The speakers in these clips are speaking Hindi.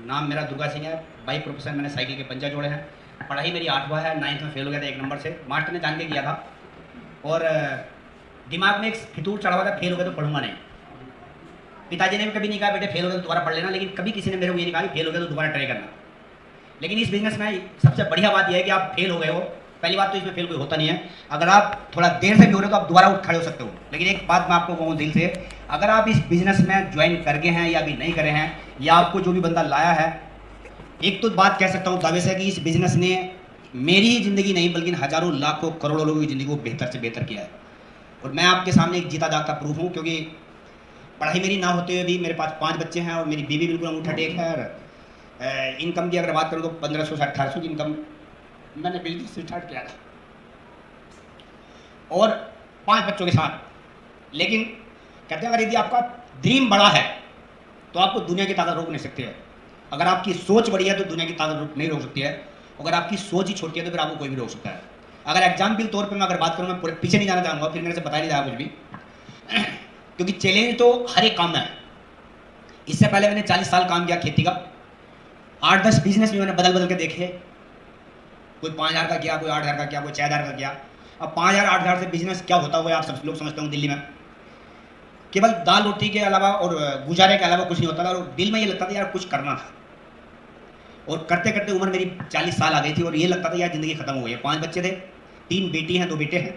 नाम मेरा दुर्गा सिंह है। बाई प्रोफेशन मैंने साइकिल के पंजा जोड़े हैं। पढ़ाई मेरी 8वां है, 9th में फेल हो गया था 1 नंबर से। मास्टर ने जान के किया था और दिमाग में एक फितूर चढ़ा हुआ था, फेल हो गया तो पढ़ूंगा नहीं। पिताजी ने भी कभी नहीं कहा बेटे फेल हो गया तो दोबारा पढ़ लेना, लेकिन कभी किसी ने मेरे को ये नहीं कहा कि फेल हो गया तो दोबारा ट्राई करना। लेकिन इस बिजनेस में सबसे बढ़िया बात यह है कि आप फेल हो गए हो, पहली बात तो इसमें फेल कोई होता नहीं है। अगर आप थोड़ा देर से भी हो रहे हो तो आप दोबारा उठ खड़े हो सकते हो। लेकिन एक बात मैं आपको कहूँ दिल से, अगर आप इस बिजनेस में ज्वाइन करके हैं या अभी नहीं करे हैं, या आपको जो भी बंदा लाया है, एक तो बात कह सकता हूँ दावे से कि इस बिजनेस ने मेरी ही ज़िंदगी नहीं बल्कि हज़ारों लाखों करोड़ों लोगों की ज़िंदगी को बेहतर से बेहतर किया है। और मैं आपके सामने एक जीता जागता प्रूफ हूँ, क्योंकि पढ़ाई मेरी ना होते हुए भी मेरे पास 5 बच्चे हैं और मेरी बीवी बिल्कुल अंगूठा टेक है। और इनकम की अगर बात करूँ तो 1500 से 1800 की इनकम मैंने बिजनेस स्टार्ट किया था, और 5 बच्चों के साथ। लेकिन कहते हैं अगर यदि आपका ड्रीम बड़ा है तो आपको दुनिया की ताकत रोक नहीं सकती है। अगर आपकी सोच बड़ी है तो दुनिया की ताकत नहीं रोक सकती है। अगर आपकी सोच ही छोटी है तो फिर आपको कोई भी रोक सकता है। अगर एग्जाम्पल तौर पे मैं अगर बात करूँ, मैं पूरे पीछे नहीं जाना चाहूँगा, फिर मेरे से बता नहीं जाएगा कुछ भी क्योंकि चैलेंज तो हर एक काम में है। इससे पहले मैंने 40 साल काम किया खेती का, 8-10 बिजनेस भी मैंने बदल बदल के देखे। कोई 5000 का किया, कोई 8000 का किया, कोई 6000 का किया। अब 5000 8000 से बिजनेस क्या होता हुआ आप सब लोग समझते हो दिल्ली में, केवल दाल रोटी के अलावा और गुजारे के अलावा कुछ नहीं होता था। और दिल में ये लगता था यार कुछ करना था, और करते करते उम्र मेरी 40 साल आ गई थी और ये लगता था यार ज़िंदगी खत्म हो गई है। 5 बच्चे थे, 3 बेटी हैं, 2 बेटे हैं।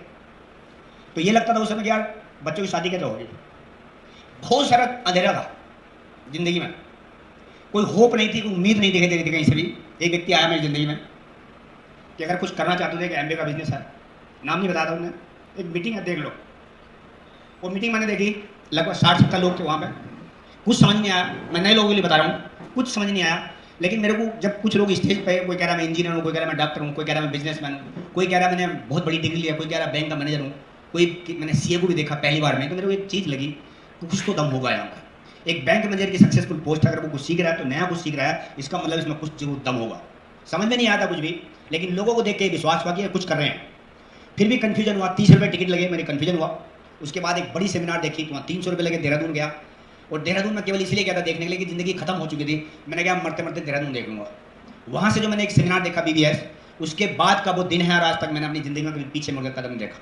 तो ये लगता था उस समय कि यार बच्चों की शादी कैसे होगी। बहुत सारा अंधेरा था ज़िंदगी में, कोई होप नहीं थी, कोई उम्मीद नहीं दिखाई दे रही थी कहीं से भी। एक व्यक्ति आया मेरी ज़िंदगी में कि अगर कुछ करना चाहते थे कि एमबीए का बिजनेस है, नाम नहीं बताया था उन्होंने, एक मीटिंग है देख लो। वो मीटिंग मैंने देखी, लगभग 60-70 लोग थे वहाँ पे। कुछ समझ नहीं आया, मैं नए लोगों के लिए बता रहा हूँ, कुछ समझ नहीं आया। लेकिन मेरे को जब कुछ लोग स्टेज पे, कोई कह रहा मैं इंजीनियर हूँ, कोई कह रहा मैं डॉक्टर हूँ, कोई कह रहा मैं बिजनेसमैन हूँ, कोई कह रहा मैंने बहुत बड़ी डिग्री लिया, कोई कह रहा बैंक का मैनेजर हूँ, कोई मैंने सीए को भी देखा पहली बार में, तो मेरे को एक चीज़ लगी कि कुछ तो दम होगा यहाँ पर। एक बैंक मैनेजर की सक्सेसफुल पोस्ट, अगर वो कुछ सीख रहा है तो नया कुछ सीख रहा है, इसका मतलब इसमें कुछ जरूर दम होगा। समझ में नहीं आता कुछ भी, लेकिन लोगों को देख के विश्वास हुआ कि कुछ कर रहे हैं। फिर भी कन्फ्यूजन हुआ, 30 रुपये टिकट लगे, मेरी कन्फ्यूजन हुआ। उसके बाद एक बड़ी सेमिनार देखी, तो वहाँ 300 रुपये लगे, देहरादून गया। और देहरादून में केवल इसलिए गया था देखने के लिए कि ज़िंदगी खत्म हो चुकी थी। मैंने कहा मरते मरते देहरादून देख लूँगा। वहाँ से जो मैंने एक सेमिनार देखा BBS, उसके बाद का वो दिन है और आज तक मैंने अपनी ज़िंदगी में कभी पीछे मुड़ कर कदम देखा।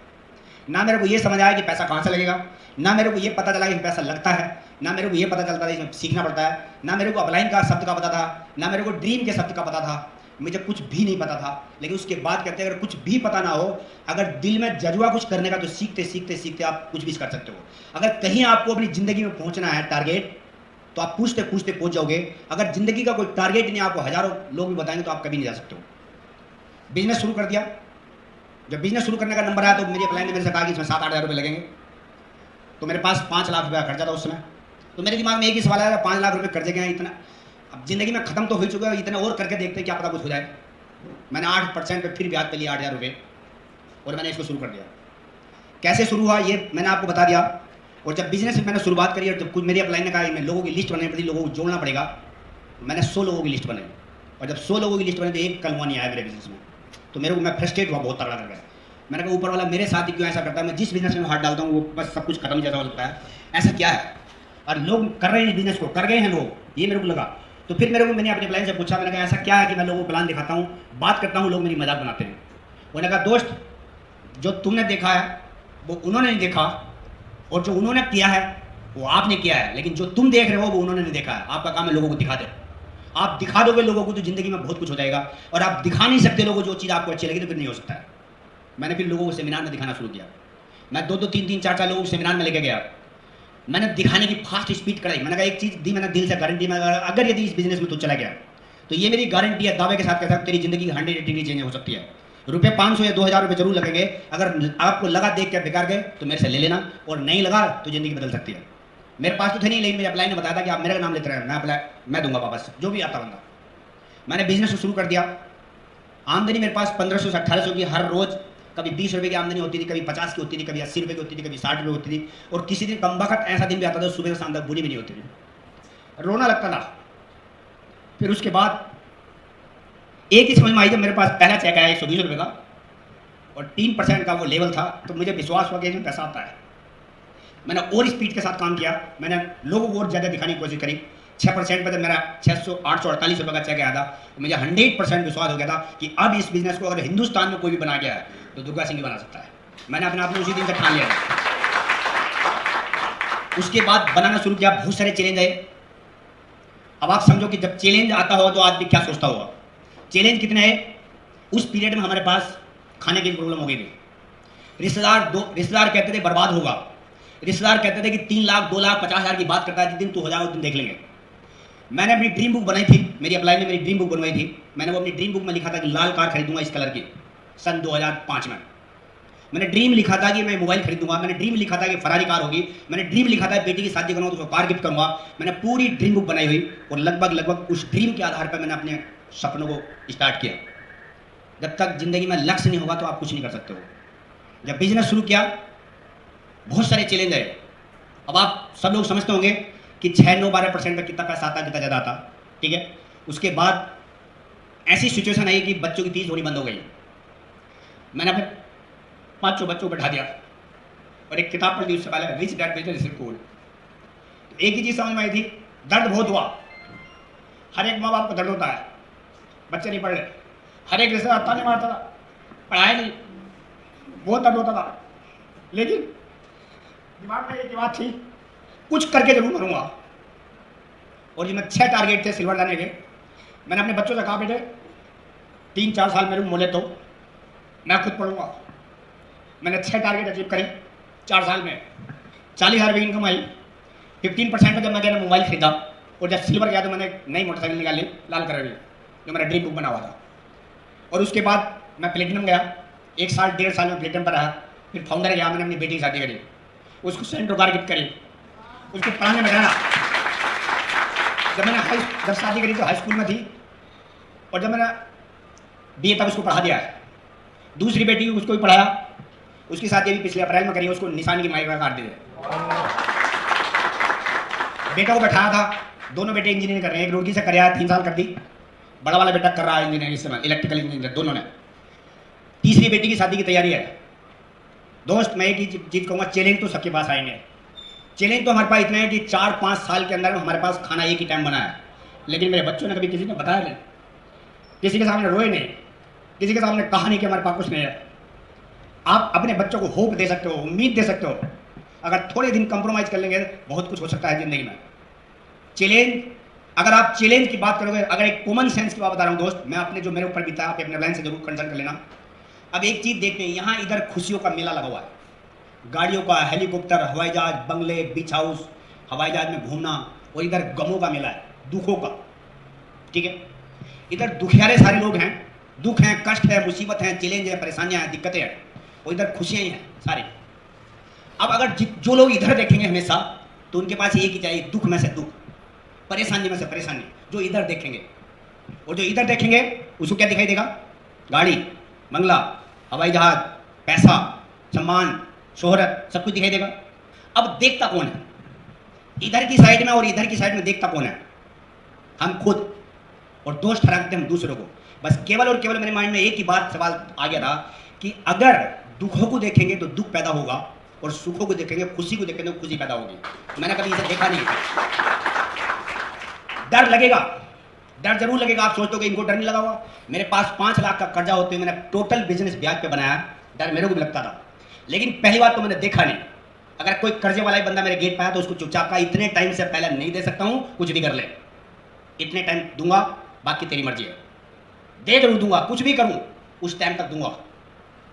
ना मेरे को ये समझ आया कि पैसा कहाँ से लगेगा, ना मेरे को ये पता चला कि पैसा लगता है, ना मेरे को ये पता चलता था इसमें सीखना पड़ता है, ना मेरे को अपलाइन का शब्द का पता था, ना मेरे को ड्रीम के शब्द का पता था। मुझे कुछ भी नहीं पता था। लेकिन उसके बाद कहते हैं अगर कुछ भी पता ना हो, अगर दिल में जज्बा कुछ करने का, तो सीखते सीखते सीखते आप कुछ भी कर सकते हो। अगर कहीं आपको अपनी ज़िंदगी में पहुंचना है टारगेट, तो आप पूछते पूछते पहुंच जाओगे। अगर ज़िंदगी का कोई टारगेट नहीं, आपको हज़ारों लोग भी बताएंगे तो आप कभी नहीं जा सकते हो। बिजनेस शुरू कर दिया। जब बिजनेस शुरू करने का नंबर आया तो मेरी अपलाइन ने मेरे से कहा कि इसमें 7-8 हज़ार रुपये लगेंगे। तो मेरे पास 5 लाख रुपये का खर्चा था उस समय। तो मेरे दिमाग में एक ही सवाल आया, 5 लाख रुपये कर्जे के हैं, इतना अब ज़िंदगी में ख़त्म तो हो चुका है, इतना और करके देखते क्या पता कुछ हो जाए। मैंने 8% पे फिर ब्याज पे लिया 8,000 रुपये, और मैंने इसको शुरू कर दिया। कैसे शुरू हुआ ये मैंने आपको बता दिया। और जब बिजनेस मैंने शुरुआत करी और जब कुछ मेरी अपलाइन ने कहा मैं लोगों की लिस्ट बनानी पड़ी, लोगों को जोड़ना पड़ेगा, मैंने 100 लोगों की लिस्ट बनाई। और जब 100 लोगों की लिस्ट बनी तो एक कलवा नहीं आया मेरे बिजनेस में। तो मेरे को मैं फ्रस्ट्रेट हुआ बहुत तगड़ा करके। मैंने कहा ऊपर वाला मेरे साथ ही क्यों ऐसा करता है, मैं जिस बिजनेस में हाथ डालता हूँ वो बस सब कुछ खत्म जैसा हो सकता है, ऐसा क्या है। और लोग कर रहे हैं बिजनेस को, कर गए हैं लोग, ये मेरे को लगा। तो फिर मैंने अपने प्लान से पूछा, मैंने कहा ऐसा क्या है कि मैं लोगों को प्लान दिखाता हूँ, बात करता हूँ, लोग मेरी मजाक बनाते हैं। उन्होंने कहा दोस्त, जो तुमने देखा है वो उन्होंने नहीं देखा, और जो उन्होंने किया है वो आपने किया है, लेकिन जो तुम देख रहे हो वो उन्होंने नहीं देखा है। आपका काम है लोगों को दिखा दे। आप दिखा दोगे लोगों को तो ज़िंदगी में बहुत कुछ हो जाएगा। और आप दिखा नहीं सकते लोगों को जो चीज़ आपको अच्छी लगी तो फिर नहीं हो सकता है। मैंने फिर लोगों को सेमिनार में दिखाना शुरू किया। मैं 2-2, 3-3, 4-4 लोगों को सेमिनार में लेके गया। मैंने दिखाने की फास्ट स्पीड कराई। मैंने कहा एक चीज़ दी, मैंने दिल से गारंटी में, अगर यदि इस बिजनेस में तू चला गया तो ये मेरी गारंटी है, दावे के साथ कहता हूं तेरी जिंदगी 180 डिग्री चेंज हो सकती है। रुपये 500 या 2,000 रुपये जरूर लगेंगे। अगर आपको लगा देख के बेकार गए तो मेरे से ले लेना, और नहीं लगा तो ज़िंदगी बदल सकती है। मेरे पास तो थे नहीं, लेकिन मेरे अपलाइन ने बताया था कि आप मेरा नाम लेते रहे, मैं दूंगा वापस जो भी आता बंदा। मैंने बिजनेस शुरू कर दिया। आमदनी मेरे पास 1500 से 1800 की हर रोज़, कभी 20 रुपये की आमदनी होती थी, कभी 50 की होती थी, कभी 80 रुपये की होती थी, कभी 60 रुपये होती थी। और किसी दिन कमबख्त ऐसा दिन भी आता था सुबह से शाम तक बुरी भी नहीं होती थी, रोना लगता था। फिर उसके बाद एक ही समझ में आई, जब मेरे पास पहला चेक आया 120 रुपये का और 3% का वो लेवल था, तो मुझे विश्वास हुआ कि इसमें पैसा आता है। मैंने और स्पीड के साथ काम किया। मैंने लोगों को और ज़्यादा दिखाने की कोशिश करी। 6% पे जब मेरा 848 रुपये का चेक आया था, तो मुझे 100% विश्वास हो गया था कि अब इस बिजनेस को अगर हिंदुस्तान में कोई भी बना गया है तो दुर्गा सिंह भी बना सकता है। मैंने अपने आप में उसी दिन से ठान लिया था। उसके बाद बनाना शुरू किया, बहुत सारे चैलेंज आए। अब आप समझो कि जब चैलेंज आता होगा तो आदमी क्या सोचता होगा। चैलेंज कितने है, उस पीरियड में हमारे पास खाने की प्रॉब्लम हो गई थी। रिश्तेदार कहते थे बर्बाद होगा, रिश्तेदार कहते थे कि 3 लाख 2 लाख 50,000 की बात करता है, जिस दिन तू हो जाओ उस दिन देख लेंगे। मैंने अपनी ड्रीम बुक बनाई थी, मेरी अपलाइन ने मेरी ड्रीम बुक बनवाई थी। मैंने वो अपनी ड्रीम बुक में लिखा था कि लाल कार खरीदूंगा इस कलर की, सन 2005 में। मैंने ड्रीम लिखा था कि मैं मोबाइल खरीदूंगा, मैंने ड्रीम लिखा था कि फरारी कार होगी, मैंने ड्रीम लिखा था बेटी की शादी करूंगा तो उसको कार गिफ्ट करूंगा। मैंने पूरी ड्रीम बुक बनाई हुई और लगभग उस ड्रीम के आधार पर मैंने अपने सपनों को स्टार्ट किया। जब तक जिंदगी में लक्ष्य नहीं होगा तो आप कुछ नहीं कर सकते हो। जब बिजनेस शुरू किया, बहुत सारे चैलेंज आए। अब आप सब लोग समझते होंगे कि 6-9-12% में कितना पैसा आता, कितना ज़्यादा आता, ठीक है। उसके बाद ऐसी सिचुएशन आई कि बच्चों की फीस होनी बंद हो गई। मैंने अपने 5 बच्चों को बैठा दिया और एक किताब पढ़ दी उससे पहले, rich dad poor dad code. एक ही चीज़ समझ में आई थी, दर्द बहुत हुआ। हर एक माँ बाप को दर्द होता है, बच्चे नहीं पढ़ रहे। हर एक रिश्तेदार ताने मारता था, पढ़ाया नहीं, बहुत दर्द होता था। लेकिन दिमाग में एक बात थी, कुछ करके जरूर मरूंगा। और जिसमें 6 टारगेट थे सिल्वर लाने के। मैंने अपने बच्चों से कहा, बेटे 3-4 साल मेरे मोले तो मैं खुद पढ़ूंगा। मैंने 6 टारगेट अचीव करे 4 साल में। 40,000 रुपये इनकम आई। 15% में जब मैं मोबाइल खरीदा और जब सिल्वर गया तो मैंने नई मोटरसाइकिल निकाली, लाल कलर की, जो मेरा ड्रीम बुक बना हुआ था। और उसके बाद मैं प्लेटिनम गया, 1 साल 1.5 साल में प्लेटिनम पर रहा। फिर फाउंडर गया, मैंने अपनी बेटी की शादी करी, उसको सेंट्रो कार गिफ्ट करी, उसको पढ़ाने में रहना। जब शादी करी तो हाई स्कूल में थी, और जब मैंने BA तक उसको पढ़ा दिया है। दूसरी बेटी उसको भी पढ़ाया, उसकी शादी अभी पिछले अप्रैल में करी, उसको निशान की माइक काट दिए। बेटा को बैठाया था, दोनों बेटे इंजीनियरिंग कर रहे हैं। एक रुड़की से कर रहा है, 3 साल कर दी। बड़ा वाला बेटा कर रहा है इंजीनियरिंग, इस समय इलेक्ट्रिकल इंजीनियर, दोनों ने। तीसरी बेटी की शादी की तैयारी है। दोस्त, मैं एक ही चीज कहूँगा, चैलेंज तो सबके पास आएंगे। चैलेंज तो हमारे पास इतना है कि 4-5 साल के अंदर में हमारे पास खाना एक ही टाइम बना है। लेकिन मेरे बच्चों ने कभी किसी ने बताया नहीं, किसी के सामने रोए नहीं, किसी के सामने कहा नहीं कि हमारे पास कुछ नहीं है। आप अपने बच्चों को होप दे सकते हो, उम्मीद दे सकते हो। अगर थोड़े दिन कंप्रोमाइज कर लेंगे बहुत कुछ हो सकता है जिंदगी में। चैलेंज, अगर आप चैलेंज की बात करोगे, अगर एक कॉमन सेंस की बात बता रहा हूँ दोस्त, मैं अपने जो मेरे ऊपर बीता, आप अपने लाइन से जरूर कंसल्ट कर लेना। अब एक चीज देखते हैं, यहाँ इधर खुशियों का मेला लगा हुआ है, गाड़ियों का, हेलीकॉप्टर, हवाई जहाज, बंगले, बीच हाउस, हवाई जहाज में घूमना। और इधर गमों का मेला है, दुखों का, ठीक है। इधर दुखियारे सारे लोग हैं, दुख हैं, कष्ट है, मुसीबत है, चैलेंज है, परेशानियां हैं, दिक्कतें हैं। और इधर खुशियां ही हैं सारी। अब अगर जो लोग इधर देखेंगे हमेशा, तो उनके पास एक ही चाहिए, दुख में से दुख, परेशानी में से परेशानी, जो इधर देखेंगे। और जो इधर देखेंगे उसको क्या दिखाई देगा? गाड़ी, बंगला, हवाई जहाज, पैसा, सम्मान, शोहरत, सब कुछ दिखाई देगा। अब देखता कौन है? इधर की साइड में और इधर की साइड में देखता कौन है? हम खुद। और दोष ठहराते हम दूसरों को। बस केवल और केवल मेरे माइंड में एक ही बात, सवाल आ गया था कि अगर दुखों को देखेंगे तो दुख पैदा होगा, और सुखों को देखेंगे, खुशी को देखेंगे तो खुशी पैदा होगी। मैंने कभी इसे देखा नहीं। डर लगेगा, डर जरूर लगेगा। आप सोचते हो कि इनको डर नहीं लगा हुआ? मेरे पास 5 लाख का कर्जा होते हुए मैंने टोटल बिजनेस ब्याज पे बनाया। डर मेरे को भी लगता था, लेकिन पहली बात तो मैंने देखा नहीं। अगर कोई कर्जे वाला ही बंदा मेरे गेट पे आया तो उसको चुपचाप का, इतने टाइम से पहले नहीं दे सकता हूं, कुछ भी कर ले, इतने टाइम दूंगा, बाकी तेरी मर्जी है। दे जरूर दूंगा, कुछ भी करूं उस टाइम तक दूंगा।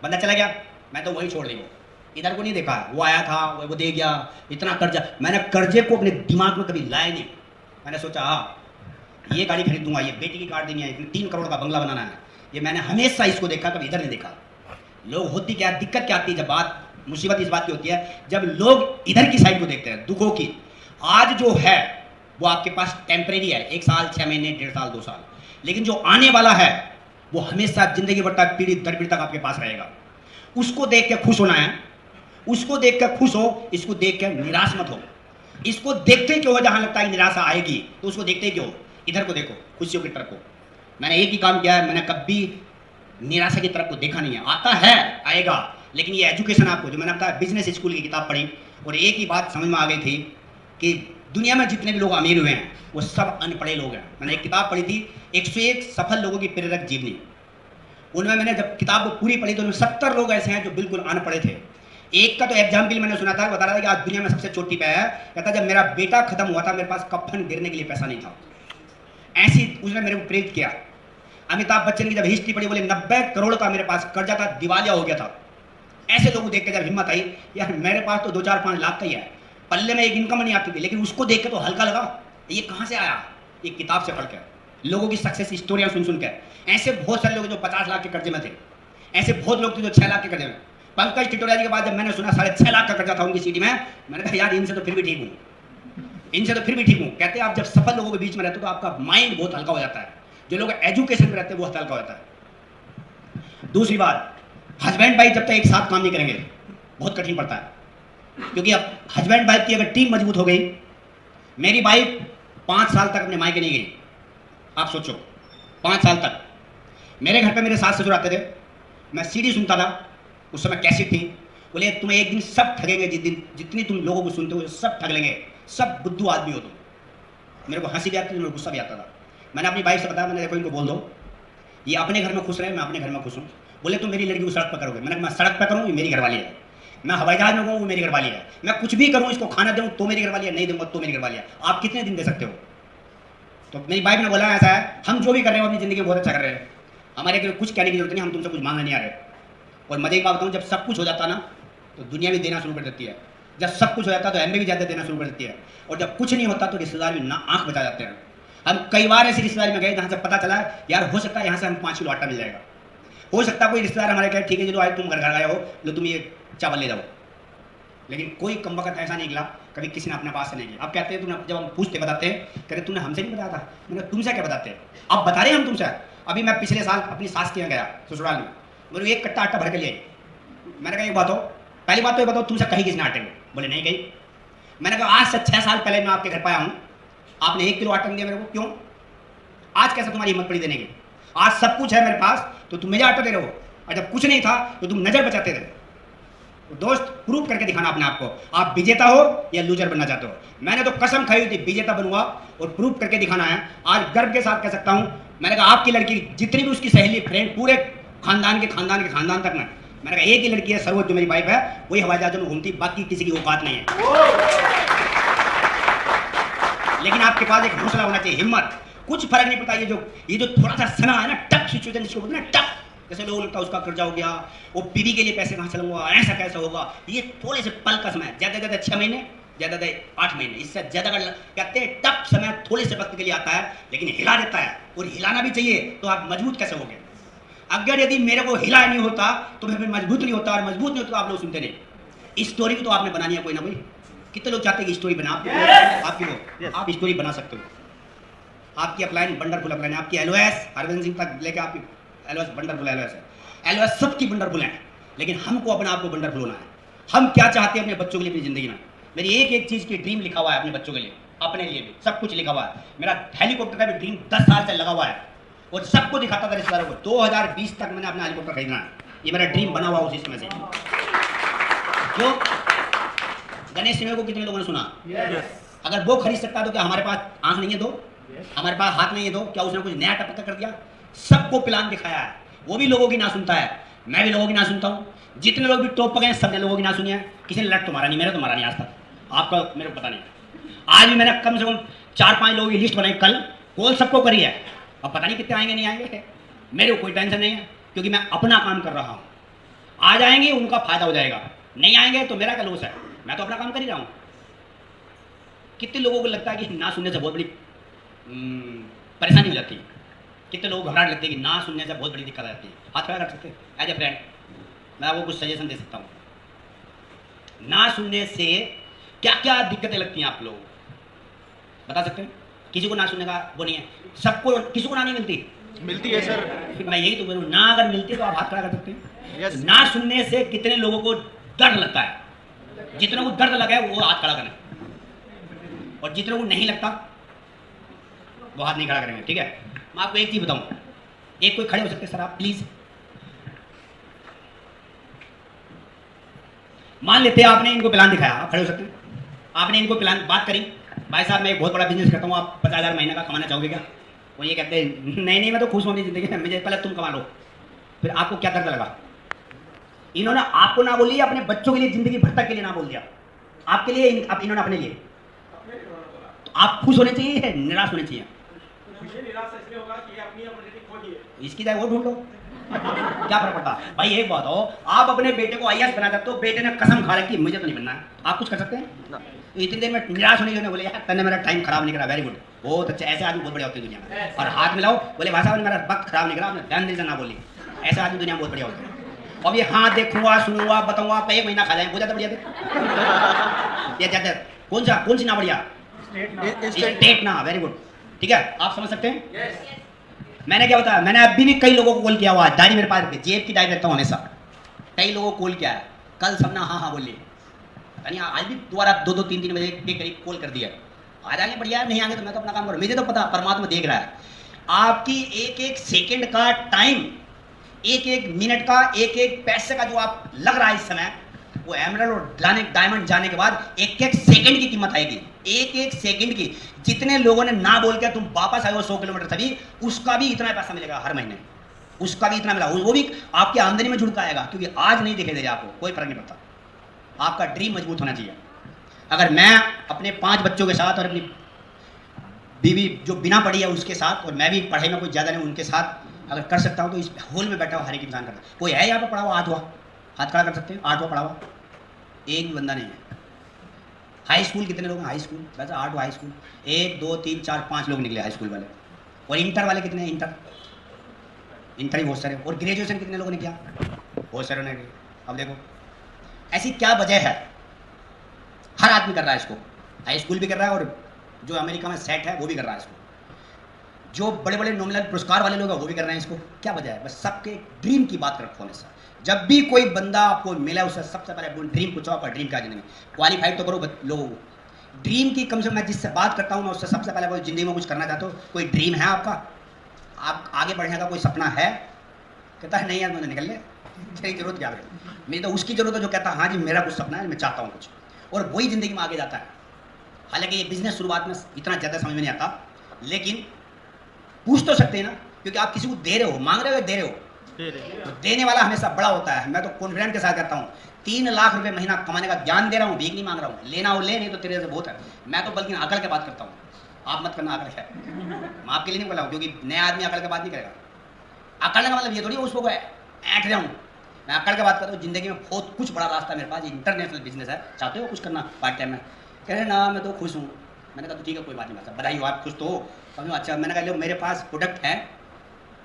बंदा चला गया, मैं तो वही छोड़ दी। वो इधर को नहीं देखा, वो आया था, वो दे गया, इतना कर्जा। मैंने कर्जे को अपने दिमाग में कभी लाया नहीं। मैंने सोचा हाँ ये गाड़ी खरीद दूंगा, ये बेटी की कार देनी है, 3 करोड़ का बंगला बनाना है, ये मैंने हमेशा इसको देखा, कभी इधर नहीं देखा। लोग होती क्या दिक्कत क्या आती है, जब बात मुसीबत इस बात की होती है जब लोग इधर की साइड को देखते हैं, दुखों की। आज जो है वो आपके पास टेम्परेरी है, 1 साल, 6 महीने, 1.5 साल, 2 साल, लेकिन जो आने वाला है वो हमेशा जिंदगी भर तक, पीढ़ी दर पीढ़ी तक आपके पास रहेगा। उसको देख के खुश होना है, उसको देख के खुश हो, इसको देख के निराश मत हो। इसको देखते क्यों हो? जहां लगता है निराशा आएगी तो उसको देखते क्यों? इधर को देखो, खुशियों की तरफ को। मैंने एक ही काम किया है, मैंने कभी निराशा की तरफ को देखा नहीं है। आता है, आएगा, लेकिन ये एजुकेशन आपको, जो मैंने अपना बिजनेस स्कूल की किताब पढ़ी और एक ही बात समझ में आ गई थी कि दुनिया में जितने भी लोग अमीर हुए हैं वो सब अनपढ़े लोग हैं। मैंने एक किताब पढ़ी थी 101 सफल लोगों की प्रेरक जीवनी। उनमें मैंने जब किताब को पूरी पढ़ी तो उनमें 70 लोग ऐसे हैं जो बिल्कुल अनपढ़े थे। एक का तो एग्जाम्पल मैंने सुना था, बता रहा था कि आज दुनिया में सबसे चोटी पे है। कहता जब मेरा बेटा खत्म हुआ था मेरे पास कफन गिरने के लिए पैसा नहीं था। ऐसी उसने मेरे को प्रेरित किया। अमिताभ बच्चन की जब हिस्ट्री पढ़ी बोले 90 करोड़ का मेरे पास कर्जा था, दिवालिया हो गया था। ऐसे लोगों देख के जब हिम्मत आई यार मेरे पास तो 2-4-5 लाख का ही है, पल्ले में एक इनकम नहीं आती थी, लेकिन उसको देख के तो हल्का लगा। ये कहाँ से आया? ये किताब से पढ़ के, लोगों की सक्सेस स्टोरियां सुन सुन के। ऐसे बहुत सारे लोग जो 50 लाख के कर्जे में थे, ऐसे बहुत लोग थे जो 6 लाख के कर्जे में। पंकज टिटोरिया जी के बाद जब मैंने सुना 6.5 लाख का कर्जा था उनकी सीटी में, मैंने कहा यार इनसे तो फिर भी ठीक हूँ, इनसे तो फिर भी ठीक हूँ। कहते हैं आप जब सफल लोगों के बीच में रहते हो तो आपका माइंड बहुत हल्का हो जाता है। जो लोग एजुकेशन में रहते हैं वो हल्का हो जाता है। दूसरी बात, हस्बैंड वाइफ जब तक एक साथ काम नहीं करेंगे बहुत कठिन पड़ता है, क्योंकि अब हस्बैंड वाइफ की अगर टीम मजबूत हो गई। मेरी वाइफ 5 साल तक अपने मायके नहीं गई। आप सोचो 5 साल तक मेरे घर पे मेरे सास ससुर आते थे, मैं सीडी सुनता था, उस समय कैसेट थी। बोले तुम्हें एक दिन सब ठगेंगे, जितनी तुम लोगों को सुनते हो सब ठग लेंगे, सब बुद्धू आदमी हो तुम। मेरे को हंसी भी आती थी, मेरे को गुस्सा भी आता था। मैंने अपनी वाइफ से बताया, मैंने देखो इनको बोल दो ये अपने घर में खुश रहे, मैं अपने घर में खुश हूँ। बोले तुम मेरी लड़की को सड़क पर करोगे। मैंने कहा मैं सड़क पर करूँ ये मेरी घरवाली है, मैं हवाई जहाज में कहूँ वो मेरी घरवाली है, मैं कुछ भी करूँ इसको खाना दूँ तो मेरी घरवाली है, नहीं दूंगा तो मेरी घरवाली है। आप कितने दिन दे सकते हो? तो मेरी वाइफ ने बोला ऐसा है हम जो भी कर रहे हो अपनी ज़िंदगी बहुत अच्छा कर रहे हैं, हमारे कुछ कहने की जरूरत नहीं, हम तुमसे कुछ मांगने नहीं आ रहे। और मजे की बात बताऊँ, जब सब कुछ हो जाता ना तो दुनिया भी देना शुरू कर देती है। जब सब कुछ हो जाता है तो एम भी ज़्यादा देना शुरू कर देती है। और जब कुछ नहीं होता तो रिश्तेदार भी ना आंख बचा जाते हैं। हम कई बार ऐसी रिश्तेदारी में गए जहाँ से पता चला यार हो सकता है यहाँ से हम 5 किलो आटा मिल जाएगा। हो सकता है कोई रिश्तेदार हमारे कहे ठीक है चलो आज तुम घर आए हो, लो तुम ये चावल ले जाओ। लेकिन कोई कम वक्त ऐसा नहीं निकला कभी किसी ने अपने पास से नहीं किया। अब कहते हैं तुमने, जब हम पूछते बताते हैं कहते तूने हमसे नहीं बताया था। मैंने तुमसे क्या बताते हैं, अब बता रहे हैं हम तुमसे। अभी मैं पिछले साल अपनी सास के यहाँ गया ससुराल में, मेरे 1 कट्टा आटा भर के लिए आई। मैंने कहा एक बात हो, पहली बात तो ये बताओ तुमसे कहीं किसने आटे में? बोले नहीं कहीं। मैंने कहा आज से 6 साल पहले मैं आपके घर पाया हूँ, आपने 1 किलो आटा नहीं दिया मेरे को, क्यों? आज कैसे तुम्हारी हिम्मत पड़ी देने की? आज सब कुछ है मेरे पास तो तुम मुझे आटा दे रहे हो, और जब कुछ नहीं था तो तुम नजर बचाते थे। तो दोस्त प्रूव करके दिखाना अपने आप को, आप विजेता हो या लूजर बनना चाहते हो। मैंने तो कसम खाई थी विजेता बनूंगा और प्रूव करके दिखाना है। आज गर्व के साथ कह सकता हूं, मैंने कहा आपकी लड़की जितनी भी उसकी सहेली फ्रेंड पूरे खानदान के तक में, मैंने कहा एक ही लड़की है सर्वोच्च जो मेरी वाइफ है, वही हवाई जहाजों में घूमती, बाकी किसी की औकात नहीं है। लेकिन आपके पास एक हौसला होना चाहिए, हिम्मत। कुछ फर्क नहीं पड़ता ये जो थोड़ा सा सना है ना, टफ सिचुएशन जिसको बोलते हैं ना, टफ। जैसे लोगों लगता है उसका कर्जा हो गया, वो पीढ़ी के लिए पैसे कहाँ से लूंगा, ऐसा कैसा होगा। ये थोड़े से पल का समय, ज्यादा 6 महीने, ज्यादा 8 महीने, इससे ज्यादा कहते हैं टफ समय थोड़े से वक्त के लिए आता है, लेकिन हिला देता है। और हिलाना भी चाहिए, तो आप मजबूत कैसे होगे? अगर यदि मेरे को हिला नहीं होता तो मैं मजबूत नहीं होता, और मजबूत नहीं होता तो आप लोग सुनते नहीं। स्टोरी भी तो आपने बनानी है कोई ना कोई। कितने लोग चाहते हैं कि स्टोरी बना आपकी हो, आप स्टोरी बना सकते हो। आपकी अपलाइन वंडरफुल अपलाइन है, आपकी एलओएस अरविंद सिंह तक लेके आपकी एलओएस वंडरफुल एलओएस है। एलओएस सबकी वंडरफुल है, लेकिन हमको अपने आप को वंडरफुल होना है। हम क्या चाहते हैं अपने बच्चों के लिए अपनी जिंदगी में? मेरी एक चीज की ड्रीम लिखा हुआ है अपने बच्चों के लिए, अपने लिए भी सब कुछ लिखा हुआ है। मेरा हेलीकॉप्टर का भी ड्रीम 10 साल से लगा हुआ है, और सबको दिखाता था रिश्तेदारों को। 2020 तक मैंने अपना हेलीकॉप्टर खरीदना है, ये मेरा ड्रीम बना हुआ उसी समय से। जो गणेश सिंह को कितने लोगों ने सुना? अगर वो खरीद सकता है तो क्या हमारे पास आंख नहीं है? दो हमारे पास हाथ नहीं है? दो क्या उसने कुछ नया टपका कर दिया? सबको प्लान दिखाया है। वो भी लोगों की ना सुनता है, मैं भी लोगों की ना सुनता हूँ। जितने लोग भी टॉप पर गए सबने लोगों की ना सुनी है। किसी ने लट तुम्हारा नहीं, मेरा तुम्हारा नहीं आज तक, आपका मेरे को पता नहीं। आज भी मैंने कम से कम 4-5 लोगों की लिस्ट बनाई, कल कॉल सबको करी है। अब पता नहीं कितने आएंगे नहीं आएंगे, मेरे को कोई टेंशन नहीं है, क्योंकि मैं अपना काम कर रहा हूँ। आ जाएंगे उनका फायदा हो जाएगा, नहीं आएंगे तो मेरा क्या लॉस है, मैं तो अपना काम कर ही रहा हूँ। कितने लोगों को लगता है कि ना सुनने से बहुत बड़ी परेशानी हो जाती है? कितने लोग घबराहट लगती है कि ना सुनने से बहुत बड़ी दिक्कत आती है? हाथ खड़ा कर सकते हैं? एज ए फ्रेंड मैं आपको कुछ सजेशन दे सकता हूँ। ना सुनने से क्या क्या दिक्कतें लगती हैं आप लोग बता सकते हैं? किसी को ना सुनने का वो नहीं है, सबको, किसी को ना नहीं मिलती है सर। फिर मैं यही तो बोलूँ, ना अगर मिलती तो आप हाथ खड़ा कर सकते हैं। yes. ना सुनने से कितने लोगों को दर्द लगता है? जितने को दर्द लगा है वो हाथ खड़ा करें, और जितने को नहीं लगता वो हाथ नहीं खड़ा करेंगे। ठीक है, मैं आपको एक चीज बताऊं, एक कोई खड़े हो सकते हैं सर आप प्लीज? मान लेते हैं आपने इनको प्लान दिखाया, आप खड़े हो सकते हैं, आपने इनको प्लान बात करी, भाई साहब मैं एक बहुत बड़ा बिजनेस करता हूँ, आप 50,000 महीने का कमाना चाहोगे क्या? वो ये कहते हैं नहीं नहीं मैं तो खुश हूँ अपनी जिंदगी में, मुझे पहले तुम कमा लो। फिर आपको क्या दर्द लगा? इन्होंने आपको ना बोल दिया, अपने बच्चों के लिए जिंदगी भर तक के लिए ना बोल दिया, आपके लिए इन्होंने अपने लिए। तो आप खुश होने चाहिए, निराश होने चाहिए? इसकी जगह वो ढूंढ लो, क्या फर्क पड़ता भाई? एक बात हो, आप अपने बेटे को आईएएस बना सकते हो, बेटे ने कसम खा रखी मुझे तो नहीं बनना है, आप कुछ कर सकते हैं? इतनी देर में निराश होने के बोले यार तने मेरा टाइम खराब नहीं करा, वेरी गुड, बहुत अच्छा, ऐसे आदमी बहुत बढ़िया होते हैं दुनिया में। और हाथ मिलाओ, बोले भाई साहब ने मेरा वक्त खराब नहीं करा, आपने ध्यान दिल से ना बोली, ऐसे आदमी दुनिया में बहुत बढ़िया होते हैं। अब ये हाँ देखूंगा सुनूंगा बताऊंगा, आप 1 महीना खा जाए, बहुत ज्यादा बढ़िया थे। ये ज्यादा कौन सी ना बढ़िया? स्टेट ना, वेरी गुड, ठीक है, आप समझ सकते हैं। मैंने क्या बताया, मैंने अभी भी कई लोगों को कॉल किया हुआ है, डायरी मेरे पास, जेब की डायरी रखता हूँ हमेशा, कई लोगों को कॉल किया है, कल सबने हाँ हाँ बोलिए, आज भी दोबारा 2-3 बजे के करीब कॉल कर दिया। आ जाएंगे बढ़िया, नहीं आएंगे तो मैं तो अपना काम करूँ, मुझे तो पता परमात्मा देख रहा है। आपकी एक एक सेकंड का टाइम, एक एक मिनट का, एक एक पैसे का जो आप लग रहा है इस समय, वो एमरल्ड और डायमंड जाने के बाद एक एक सेकंड की कीमत आएगी, एक एक सेकंड की। जितने लोगों ने ना बोल के तुम वापस आए हो 100 किलोमीटर तभी, उसका भी इतना पैसा मिलेगा हर महीने, उसका भी इतना मिला, वो भी आपकी आमदनी में जुड़ का आएगा, क्योंकि आज नहीं दिखे दे आपको, कोई फर्क नहीं पड़ता। आपका ड्रीम मजबूत होना चाहिए। अगर मैं अपने 5 बच्चों के साथ और अपनी बीवी जो बिना पढ़ी है उसके साथ, और मैं भी पढ़ाई में कोई ज़्यादा नहीं उनके साथ अगर कर सकता हूँ, तो इस होल में बैठा हुआ हर एक इंसान करता है। कोई है यहाँ पर पढ़ा हुआ? हाथ खड़ा कर सकते हैं? 8वां पढ़ा हुआ एक भी बंदा नहीं है। हाई स्कूल कितने लोग हैं? हाई स्कूल वैसे 8 हाई स्कूल, 1 2 3 4 5 लोग निकले हाई स्कूल वाले। और इंटर वाले कितने हैं? इंटर ही बहुत सारे। और ग्रेजुएशन कितने लोगों ने किया? बहुत सारे ने। अब देखो ऐसी क्या वजह है, हर आदमी कर रहा है इसको, हाई स्कूल भी कर रहा है और जो अमेरिका में सेट है वो भी कर रहा है इसको, जो बड़े बड़े नॉमिनल पुरस्कार वाले लोग हैं वो भी कर रहे हैं इसको। क्या वजह है? बस सबके ड्रीम की बात रखो हमेशा। जब भी कोई बंदा आपको मिला उससे सबसे पहले अपनी ड्रीम पूछो, आपका ड्रीम क्या जिंदगी, क्वालिफाइड तो करो लोगों को। ड्रीम की कम से कम मैं जिससे बात करता हूँ मैं उससे सबसे पहले वो जिंदगी में कुछ करना चाहते हो, कोई ड्रीम है आपका, आप आगे बढ़ने का कोई सपना है? कहता है नहीं यार मुझे निकल ले, तेरी जरूरत क्या है? मेरी तो उसकी जरूरत है जो कहता है हाँ जी मेरा कुछ सपना है, मैं चाहता हूँ कुछ, और वही जिंदगी में आगे जाता है। हालांकि ये बिजनेस शुरुआत में इतना ज़्यादा समझ में नहीं आता, लेकिन पूछ तो सकते हैं ना, क्योंकि आप किसी को दे रहे हो, मांग रहे हो, दे रहे हो, तो देने वाला हमेशा बड़ा होता है। मैं तो कॉन्फिडेंट के साथ कहता हूँ 3 लाख रुपए महीना कमाने का ज्ञान दे रहा हूँ, भीख नहीं मांग रहा हूँ। लेना हो ले, नहीं तो तेरे से बहुत है। मैं तो बल्कि अकल की बात करता हूँ, आप मत करना अकल है, मैं आपके लिए नहीं बोला हूँ, क्योंकि नया आदमी अकल की बात नहीं करेगा। अकल का मतलब ये थोड़ी उसको ऐठ रहा हूँ, मैं अकल की बात करता हूँ। जिंदगी में बहुत कुछ बड़ा रास्ता मेरे पास, इंटरनेशनल बिजनेस है, चाहते हो कुछ करना पार्ट टाइम में? कह रहे ना मैं तो खुश हूँ। मैंने कहा तो ठीक है कोई बात नहीं, मतलब बधाई हो आप खुश तो हो। समझो अच्छा, मैंने कहा लो मेरे पास प्रोडक्ट है,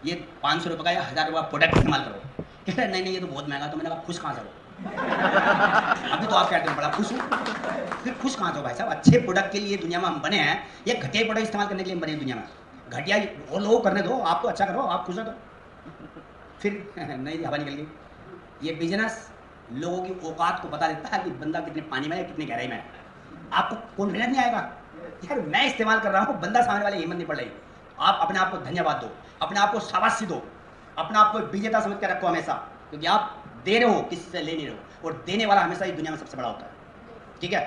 ये 500 रुपये का या 1000 रुपये प्रोडक्ट इस्तेमाल करो। कह रहे नहीं ये तो बहुत महंगा। तो मैंने कहा खुश कहाँ से हो? अभी तो आप कहते हैं बड़ा खुश हूँ, फिर खुश कहाँ से हो भाई साहब? अच्छे प्रोडक्ट के लिए दुनिया में हम बने हैं, ये घटिया प्रोडक्ट इस्तेमाल करने के लिए बने दुनिया में। घटिया वो लोग करने दो, आप तो अच्छा करो, आप खुश हो तो फिर नहीं हवा निकल गई। ये बिजनेस लोगों की औकात को बता देता है कि बंदा कितने पानी में है, कितनी गहराई में है। आपको कॉन्फिडेंस नहीं आएगा यार मैं इस्तेमाल कर रहा हूँ, बंदा सामने वाले हिम्मत नहीं पड़ रही। आप अपने आप को धन्यवाद दो, अपने आप को शाबाशी दो, अपने आप को विजेता समझ कर रखो हमेशा, क्योंकि आप दे रहे हो, किसी से ले नहीं रहे हो, और देने वाला हमेशा इस दुनिया में सबसे बड़ा होता है। ठीक है?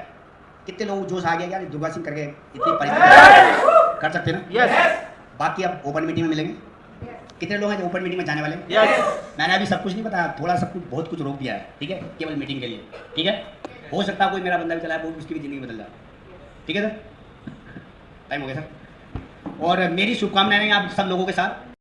कितने लोग जोश आ गया यार दुर्गा सिंह करके इतनी परिस्थिति कर सकते ना? बाकी अब ओपन मीटिंग में मिलेंगे। कितने लोग हैं जो ओपन मीटिंग में जाने वाले? मैंने अभी सब कुछ नहीं बताया, थोड़ा सब कुछ बहुत कुछ रोक दिया है, ठीक है, केवल मीटिंग के लिए। ठीक है, हो सकता है कोई मेरा बंदा भी चला है वो उसकी भी जिंदगी बदल जाए। ठीक है सर, टाइम हो गया सर, और मेरी शुभकामनाएं आप सब लोगों के साथ।